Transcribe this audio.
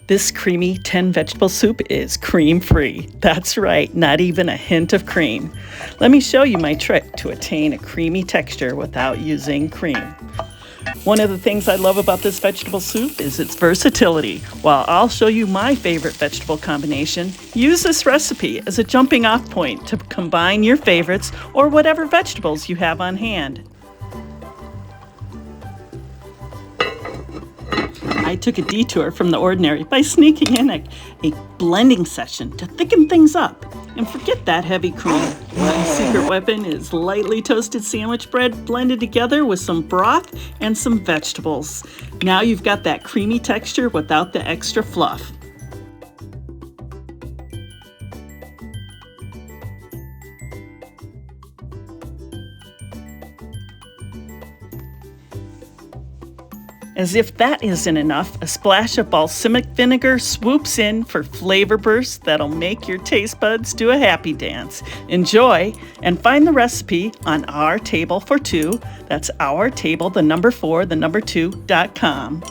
This creamy 10 vegetable soup is cream-free. That's right, not even a hint of cream. Let me show you my trick to attain a creamy texture without using cream. One of the things I love about this vegetable soup is its versatility. While I'll show you my favorite vegetable combination, use this recipe as a jumping off point to combine your favorites or whatever vegetables you have on hand. I took a detour from the ordinary by sneaking in a blending session to thicken things up. And forget that heavy cream. My secret weapon is lightly toasted sandwich bread blended together with some broth and some vegetables. Now you've got that creamy texture without the extra fluff. As if that isn't enough, a splash of balsamic vinegar swoops in for flavor bursts that'll make your taste buds do a happy dance. Enjoy, and find the recipe on Our Table for Two. That's Our Table, the number 4, the number 2.com.